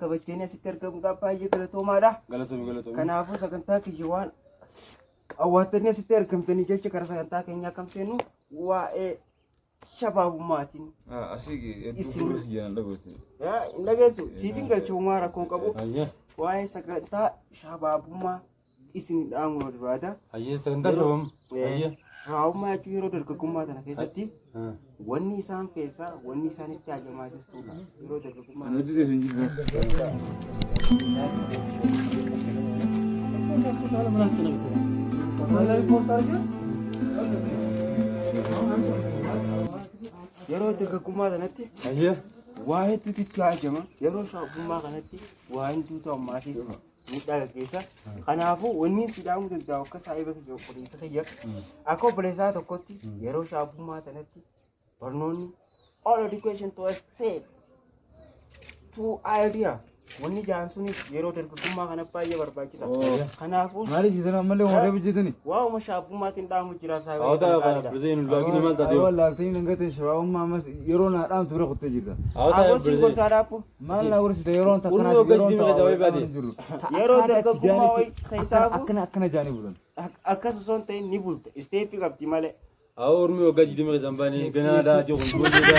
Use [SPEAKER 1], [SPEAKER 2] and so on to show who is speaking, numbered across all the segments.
[SPEAKER 1] kabajjeenii asitti argamuudhaaf baay'ee galatoomaadha.
[SPEAKER 2] Galatoomii.
[SPEAKER 1] Kanaafuu sagantaa kiyya waan awwaatanii asitti argamtanii jecha karaa sagantaa keenyaa kam seenu waa'ee shababummaatiin.
[SPEAKER 2] Asii hedduu yaan dhagooti.
[SPEAKER 1] Hin dhageessu siifin galchuumaa rakkoon qabu waa'ee sagantaa shababummaa isin dhaamu barbaada.
[SPEAKER 2] Sagantaa shababummaa.
[SPEAKER 1] Shababummaa jechuun yeroo dargaggummaa kana keessatti wanni isaan keessaa wanni isaan itti ajajamaasistuudha. Yeroo dargaggummaa.
[SPEAKER 2] Nuti seesun jirra. Yeroo dargaggummaa kanatti waa hedduutu itti ajajama. Yeroo shababummaa kanatti waa hedduutu ammaasisu. Miidhaa gaggeessa. Kanaafuu wanni siidhamuu danda'u akka saayiba kiyya obboleessa kiyya akka obboleessaa tokkotti yeroo shababummaa kanatti barnoonni all education to a state to idea wanni jaan sunis yeroo dargaggummaa kana baay'ee barbaachisa. Kanaafuu maali jiran malee warra bijjitani
[SPEAKER 1] waa'uma shababummaatiin dhaamu jira saayiba.
[SPEAKER 2] Laaqtiin dhangate shababummaa mas yeroo naa dhaamtu bira kuttee jirta.
[SPEAKER 1] Agosi gorsaa dhaabbu
[SPEAKER 2] maal naa gorsite yeroon takkanaa
[SPEAKER 1] yeroo dargaggummaa wayi keessaafu
[SPEAKER 2] akkana jaanii bulan.
[SPEAKER 1] Akkas osoo hin ta'in ni bulte isteeppii qabdi malee.
[SPEAKER 3] Ormi waggaa jidima zambani gana da ajo kun dole da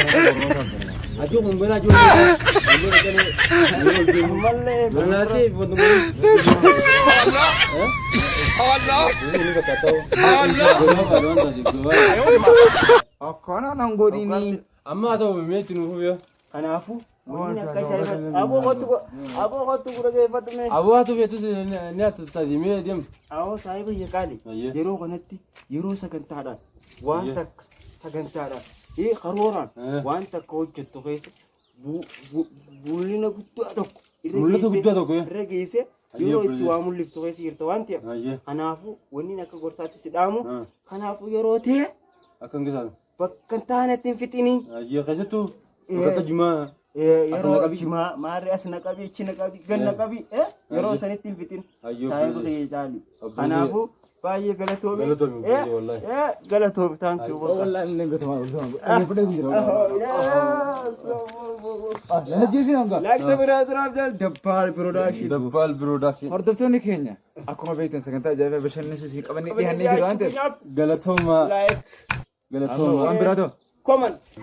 [SPEAKER 3] ajo kun bana ajo
[SPEAKER 1] Malee
[SPEAKER 3] gana te fondo
[SPEAKER 2] Akkana nan godini
[SPEAKER 3] amma to me tinu ya
[SPEAKER 1] kanaafu wanni akka jaayiba aboo kottu gura geeffadhu mee
[SPEAKER 3] aboo beetu ne atata dime dem
[SPEAKER 1] awoo saayiba yaqaali yeroo kanatti yeroo sagantaadhaan waan takka sagantaadhaan karooraan waan takka hojjettu keessa bullina guddaa tokko irra geesse yeroo itti waa mul'iftu keessa jirta waan ta'eef kanaafu wanni akka gorsaatti si dhaamu kanaafu yeroo ta'e
[SPEAKER 3] akkan gisaa
[SPEAKER 1] bakka taanetti hin fixinii
[SPEAKER 3] keessattuu bakka jimaa
[SPEAKER 1] yeroo jimaa maarree as naqabii achi naqabii gan naqabii yeroo sanitti hin fixin saayiba kiyya jaali kanaafu baay'ee galatoomi galatoomi taankii
[SPEAKER 2] والله إني قلت ما قلت أنا بدي أجي
[SPEAKER 1] لايك سبسكرايب دبال برودكشن
[SPEAKER 2] هردفتوني كينيا أكو بيتن سكنتا جايبه بشن نسيسي قبل نيجي هنيجي وانت
[SPEAKER 3] galatoma
[SPEAKER 1] لايك
[SPEAKER 2] قلتهم أم برادو
[SPEAKER 1] كومنتس